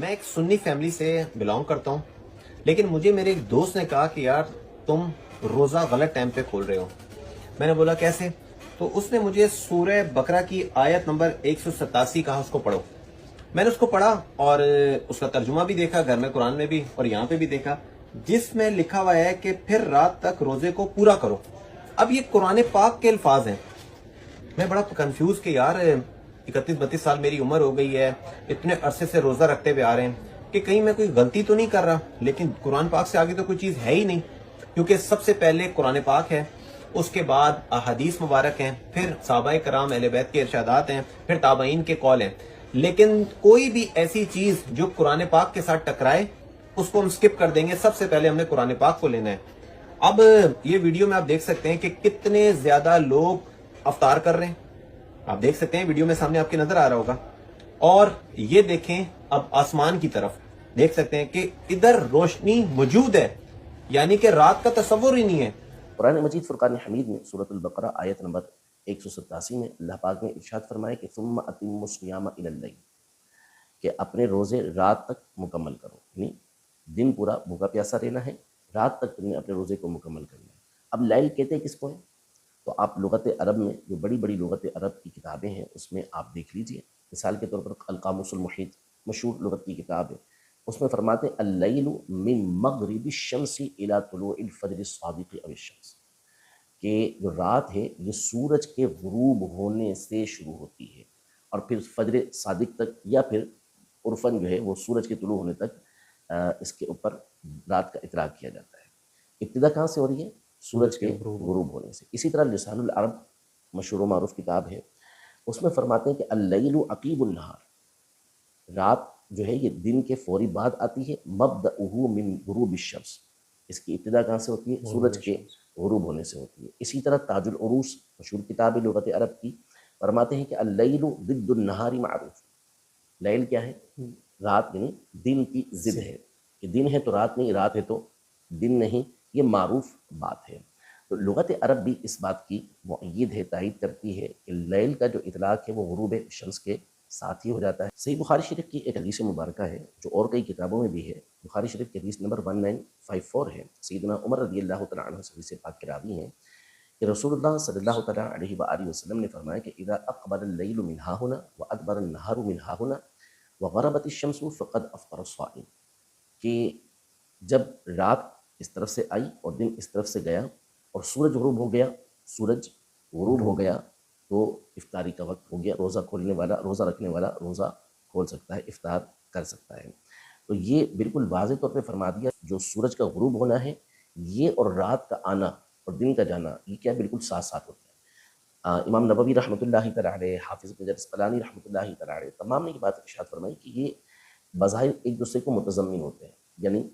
میں ایک سنی فیملی سے بلانگ کرتا ہوں، لیکن مجھے میرے ایک دوست نے کہا کہ یار تم روزہ غلط ٹائم پہ کھول رہے ہو۔ میں نے بولا کیسے؟ تو اس نے مجھے سورہ بقرہ کی آیت نمبر 187 کہا اس کو پڑھو۔ میں نے اس کو پڑھا اور اس کا ترجمہ بھی دیکھا گھر میں قرآن میں بھی اور یہاں پہ بھی دیکھا، جس میں لکھا ہوا ہے کہ پھر رات تک روزے کو پورا کرو۔ اب یہ قرآن پاک کے الفاظ ہیں۔ میں بڑا کنفیوز کہ یار 31-32 سال میری عمر ہو گئی ہے، اتنے عرصے سے روزہ رکھتے ہوئے آ رہے ہیں کہ کہیں میں کوئی غلطی تو نہیں کر رہا، لیکن قرآن پاک سے آگے تو کوئی چیز ہے ہی نہیں، کیونکہ سب سے پہلے قرآن پاک ہے، اس کے بعد احادیث مبارک ہیں، پھر صحابہ کرام اہل بیت کے ارشادات ہیں، پھر تابعین کے قول ہیں، لیکن کوئی بھی ایسی چیز جو قرآن پاک کے ساتھ ٹکرائے اس کو ہم سکپ کر دیں گے۔ سب سے پہلے ہم نے قرآن پاک کو لینا ہے۔ اب یہ ویڈیو میں آپ دیکھ سکتے ہیں کہ کتنے زیادہ لوگ افطار کر رہے ہیں، آپ دیکھ سکتے ہیں ویڈیو میں سامنے آپ کے نظر آ رہا ہوگا۔ اور یہ دیکھیں اب آسمان کی طرف، دیکھ سکتے ہیں کہ ادھر روشنی موجود ہے، یعنی کہ رات کا تصور ہی نہیں ہے۔ قرآن مجید فرقان حمید میں سورۃ البقرہ آیت نمبر 187 میں اللہ پاک نے ارشاد فرمایا کہ ثم اتموا الصیام الی اللیل، کہ اپنے روزے رات تک مکمل کرو، یعنی دن پورا بھوکا پیاسا رہنا ہے، رات تک تم نے اپنے روزے کو مکمل کرنا ہے۔ اب لیل کہتے ہیں کس کو ہے؟ تو آپ لغت عرب میں جو بڑی بڑی لغت عرب کی کتابیں ہیں اس میں آپ دیکھ لیجئے، مثال کے طور پر القاموس المحیط مشہور لغت کی کتاب ہے، اس میں فرماتے ہیں اللیل من مغرب الشمس الی طلوع الفجر الصادق او الشمس، کہ جو رات ہے یہ سورج کے غروب ہونے سے شروع ہوتی ہے اور پھر فجر صادق تک، یا پھر عرفاً جو ہے وہ سورج کے طلوع ہونے تک اس کے اوپر رات کا اطلاق کیا جاتا ہے۔ ابتدا کہاں سے ہو رہی ہے؟ سورج کے غروب ہونے سے۔ اسی طرح لسان العرب مشہور و معروف کتاب ہے، اس میں فرماتے ہیں کہ اللیل عقیب النہار، رات جو ہے یہ دن کے فوری بعد آتی ہے، مبدأہ من غروب الشمس، اس کی ابتدا کہاں سے ہوتی ہے؟ سورج کے غروب ہونے سے ہوتی ہے۔ اسی طرح تاج العروس مشہور کتاب ہے لغت عرب کی، فرماتے ہیں کہ اللیل ضد النہار معروف، لیل کیا ہے؟ رات، یعنی دن کی ضد ہے، کہ دن ہے تو رات نہیں، رات ہے تو دن نہیں، یہ معروف بات ہے۔ تو لغت عرب بھی اس بات کی مؤید ہے، تائید کرتی ہے کہ لیل کا جو اطلاق ہے وہ غروب شمس کے ساتھ ہی ہو جاتا ہے۔ صحیح بخاری شریف کی ایک حدیث مبارکہ ہے جو اور کئی کتابوں میں بھی ہے، بخاری شریف کی حدیث نمبر 1954 ہے، سیدنا عمر رضی اللہ تعالیٰ عنہ سے حدیث پاک کے راوی ہیں کہ رسول اللہ صلی اللہ تعالیٰ علیہ وآلہ وسلم نے فرمایا کہ اذا اقبل اللیل من ہاہنا وادبر النہار من ہاہنا وغربت الشمس فقد افطر الصائم، کہ جب رات اس طرف سے آئی اور دن اس طرف سے گیا اور سورج غروب ہو گیا، سورج غروب ہو گیا تو افطاری کا وقت ہو گیا، روزہ کھولنے والا، روزہ رکھنے والا روزہ کھول سکتا ہے، افطار کر سکتا ہے۔ تو یہ بالکل واضح طور پہ فرما دیا جو سورج کا غروب ہونا ہے یہ اور رات کا آنا اور دن کا جانا یہ کیا بالکل ساتھ ساتھ ہوتا ہے۔ امام نبوی رحمۃ اللہ تعالیٰ علیہ، حافظ ابن حجر عسقلانی رحمۃ اللہ تعالیٰ علیہ، تمام نے یہ بات ارشاد فرمائی کہ یہ بظاہر ایک دوسرے کو متضمن ہوتے ہیں، یعنی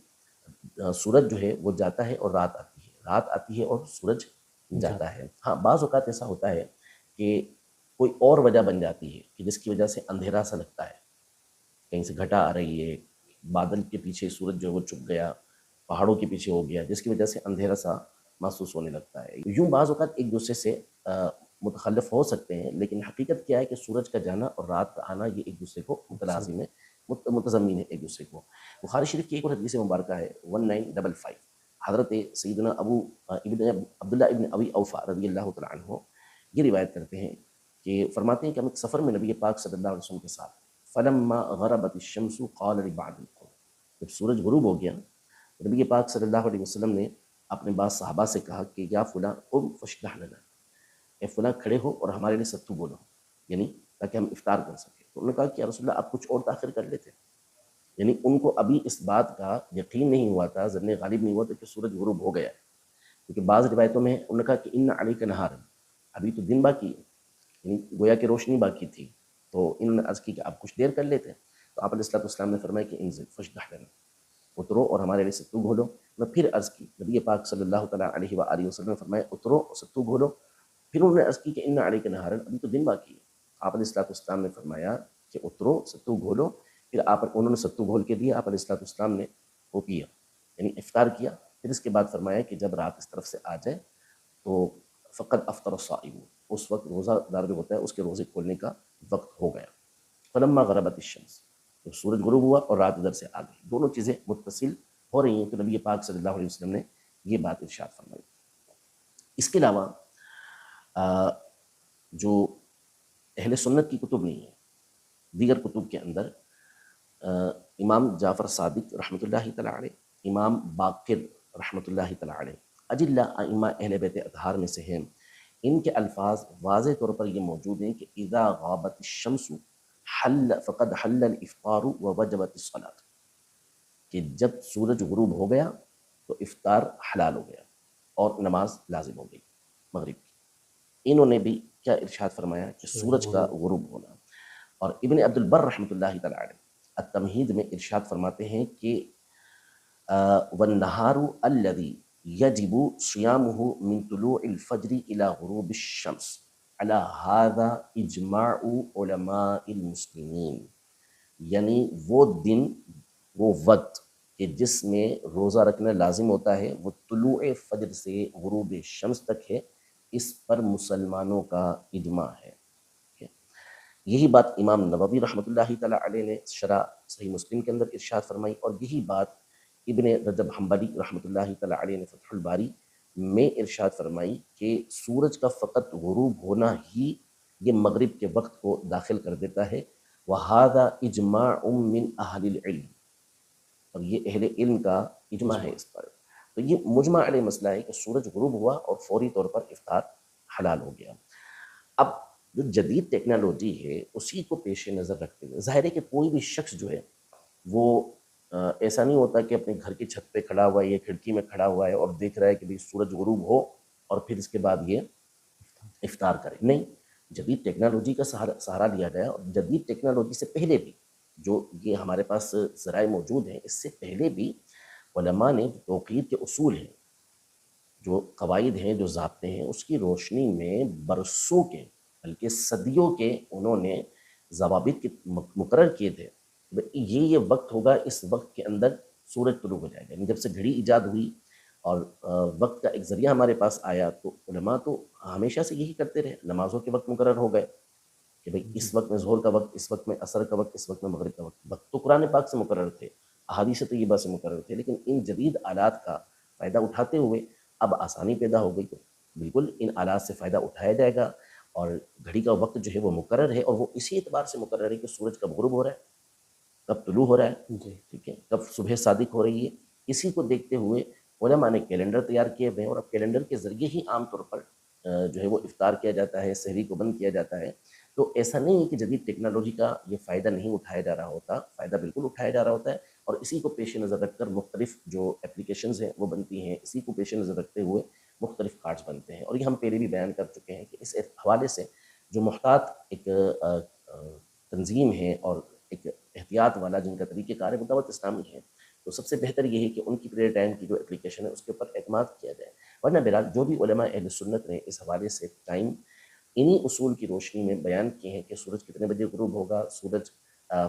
سورج جو ہے وہ جاتا ہے اور رات آتی ہے، رات آتی ہے اور سورج جاتا ہے۔ ہاں بعض اوقات ایسا ہوتا ہے کہ کوئی اور وجہ بن جاتی ہے کہ جس کی وجہ سے اندھیرا سا لگتا ہے، کہیں سے گھٹا آ رہی ہے، بادل کے پیچھے سورج جو ہے وہ چھپ گیا، پہاڑوں کے پیچھے ہو گیا، جس کی وجہ سے اندھیرا سا محسوس ہونے لگتا ہے۔ یوں بعض اوقات ایک دوسرے سے متخلف ہو سکتے ہیں، لیکن حقیقت کیا ہے کہ سورج کا جانا اور رات کا آنا یہ ایک دوسرے کو متلازم ہے، متضمن ہے ایک دوسرے کو۔ بخاری شریف کی ایک اور حدیث مبارکہ ہے 1955، حضرت سیدنا عبداللہ ابن ابی اوفا رضی اللہ تعالیٰ عنہ یہ روایت کرتے ہیں کہ فرماتے ہیں کہ ہم ایک سفر میں نبی پاک صلی اللہ علیہ وسلم کے ساتھ، فلما غربت الشمس قال لبعض القوم، جب سورج غروب ہو گیا نبی پاک صلی اللہ علیہ وسلم نے اپنے بعض صحابہ سے کہا کہ یا فلاں قم فاشرح لنا، اے فلاں کھڑے ہو اور ہمارے لیے ستو بولو، یعنی تاکہ ہم افطار کر سکیں۔ تو انہوں نے کہا کہ یا رسول اللہ آپ کچھ اور تاخیر کر لیتے، یعنی ان کو ابھی اس بات کا یقین نہیں ہوا تھا، ظن غالب نہیں ہوا تھا کہ سورج غروب ہو گیا ہے، کیونکہ بعض روایتوں میں انہوں نے کہا کہ ان علیک نہارا، ابھی تو دن باقی ہے، یعنی گویا کہ روشنی باقی تھی، تو انہوں نے عرض کی کہ آپ کچھ دیر کر لیتے، تو آپ علیہ الصلوۃ والسلام نے فرمایا کہ انزل فاشرح لنا، اترو اور ہمارے لیے ستو گھولو۔ میں پھر عرض کی، نبی پاک صلی اللہ تعالیٰ علیہ وآلہ وسلم نے فرمایا اترو اور ستو گھولو، پھر انہوں نے عرض کی کہ ان علیک نہارا، ابھی تو دن باقی ہے۔ آپ علیہ الصلوۃ والسلام نے فرمایا کہ اترو ستو گھولو، پھر انہوں نے ستو گھول کے دیا، آپ علیہ الصلوۃ والسلام نے وہ پیا، یعنی افطار کیا۔ پھر اس کے بعد فرمایا کہ جب رات اس طرف سے آ جائے تو فقد افطر الصائم، اس وقت روزہ دار جو ہوتا ہے اس کے روزے کھولنے کا وقت ہو گیا۔ فلما غربت الشمس، تو سورج غروب ہوا اور رات ادھر سے آ گئی، دونوں چیزیں متصل ہو رہی ہیں، تو نبی پاک صلی اللہ علیہ وسلم نے یہ بات ارشاد فرمائی۔ اس کے علاوہ جو اہل سنت کی کتب نہیں ہیں، دیگر کتب کے اندر امام جعفر صادق رحمۃ اللہ تعالیٰ علیہ، امام باقر رحمۃ اللہ تعالیٰ علیہ، اجلہ ائمہ اہل بیت اطہار میں سے ہیں، ان کے الفاظ واضح طور پر یہ موجود ہیں کہ اذا غابت الشمس حل فقد حل الافطار ووجبت الصلاۃ، کہ جب سورج غروب ہو گیا تو افطار حلال ہو گیا اور نماز لازم ہو گئی مغرب کی۔ انہوں نے بھی کیا ارشاد فرمایا کہ سورج کا غروب ہونا۔ اور ابن عبد البر رحمۃ اللہ تعالیٰ علیہ التمہید میں ارشاد فرماتے ہیں کہ وَالنَّهَارُ الَّذِي يَجِبُ صِيَامُهُ مِن طُلُوعِ الْفَجْرِ إِلَى غُرُوبِ الشَّمْسِ عَلَى هَذَا إِجْمَاعُ عُلَمَاءِ الْمُسْلِمِينَ، یعنی وہ دن، وہ وقت کہ جس میں روزہ رکھنا لازم ہوتا ہے، وہ طلوع فجر سے غروب شمس تک ہے، اس پر مسلمانوں کا اجماع ہے۔ یہی بات امام نووی رحمۃ اللہ تعالیٰ علیہ نے شرح صحیح مسلم کے اندر ارشاد فرمائی، اور یہی بات ابن رجب حنبلی رحمۃ اللہ تعالیٰ علیہ نے فتح الباری میں ارشاد فرمائی کہ سورج کا فقط غروب ہونا ہی یہ مغرب کے وقت کو داخل کر دیتا ہے۔ وَهَذَا إِجْمَاعٌ مِّنْ أَهْلِ الْعِلْمِ، اور یہ اہل علم کا اجماع ہے اس پر۔ تو یہ مجمع علیہ مسئلہ ہے کہ سورج غروب ہوا اور فوری طور پر افطار حلال ہو گیا۔ اب جو جدید ٹیکنالوجی ہے اسی کو پیش نظر رکھتے ہوئے ظاہر ہے کہ کوئی بھی شخص جو ہے وہ ایسا نہیں ہوتا کہ اپنے گھر کی چھت پہ کھڑا ہوا ہے یا کھڑکی میں کھڑا ہوا ہے اور دیکھ رہا ہے کہ بھئی سورج غروب ہو اور پھر اس کے بعد یہ افطار کرے، نہیں، جدید ٹیکنالوجی کا سہارا لیا گیا، اور جدید ٹیکنالوجی سے پہلے بھی جو یہ ہمارے پاس ذرائع موجود ہیں، اس سے پہلے بھی علماء نے جو توقید کے اصول ہیں، جو قواعد ہیں، جو ضابطے ہیں، اس کی روشنی میں برسوں کے بلکہ صدیوں کے انہوں نے ضوابط مقرر کیے تھے۔ یہ وقت ہوگا، اس وقت کے اندر سورج طلوع ہو جائے گا۔ یعنی جب سے گھڑی ایجاد ہوئی اور وقت کا ایک ذریعہ ہمارے پاس آیا، تو علماء تو ہمیشہ سے یہی کرتے رہے، نمازوں کے وقت مقرر ہو گئے کہ بھئی اس وقت میں ظہر کا وقت، اس وقت میں عصر کا وقت، اس وقت میں مغرب کا وقت۔ وقت تو قرآن پاک سے مقرر تھے، احادیث طیبہ سے مقرر تھے، لیکن ان جدید آلات کا فائدہ اٹھاتے ہوئے اب آسانی پیدا ہو گئی، تو بالکل ان آلات سے فائدہ اٹھایا جائے گا، اور گھڑی کا وقت جو ہے وہ مقرر ہے، اور وہ اسی اعتبار سے مقرر ہے کہ سورج کب غروب ہو رہا ہے، کب طلوع ہو رہا ہے، ٹھیک ہے، کب صبح صادق ہو رہی ہے۔ اسی کو دیکھتے ہوئے علماء نے کیلنڈر تیار کیے ہوئے ہیں، اور اب کیلنڈر کے ذریعے ہی عام طور پر جو ہے وہ افطار کیا جاتا ہے، سحری کو بند کیا جاتا ہے۔ تو ایسا نہیں ہے کہ جدید ٹیکنالوجی کا یہ فائدہ نہیں اٹھایا جا رہا ہوتا، فائدہ بالکل اٹھایا جا رہا ہوتا ہے، اور اسی کو پیش نظر رکھ کر مختلف جو اپلیکیشنز ہیں وہ بنتی ہیں، اسی کو پیش نظر رکھتے ہوئے مختلف کارڈز بنتے ہیں، اور یہ ہم پہلے بھی بیان کر چکے ہیں کہ اس حوالے سے جو محتاط ایک تنظیم ہے اور ایک احتیاط والا جن کا طریقہ کار ہے وہ دعوت اسلامی ہے، تو سب سے بہتر یہ ہے کہ ان کی پریئر ٹائم کی جو اپلیکیشن ہے اس کے اوپر اعتماد کیا جائے۔ ورنہ بہرحال جو بھی علماء اہل سنت نے اس حوالے سے ٹائم انہی اصول کی روشنی میں بیان کیے ہیں کہ سورج کتنے بجے غروب ہوگا، سورج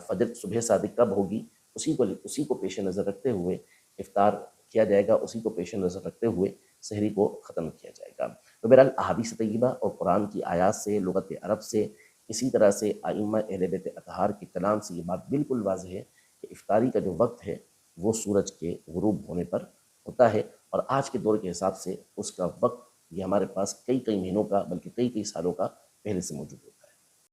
فجر صبح صادق کب ہوگی، اسی کو پیش نظر رکھتے ہوئے افطار کیا جائے گا، اسی کو پیش نظر رکھتے ہوئے سحری کو ختم کیا جائے گا۔ تو بہرحال احادیث طیبہ اور قرآن کی آیات سے، لغت عرب سے، اسی طرح سے ائمہ اہل بیت اطہار کے کلام سے یہ بات بالکل واضح ہے کہ افطاری کا جو وقت ہے وہ سورج کے غروب ہونے پر ہوتا ہے، اور آج کے دور کے حساب سے اس کا وقت یہ ہمارے پاس کئی مہینوں کا بلکہ کئی سالوں کا پہلے سے موجود ہے۔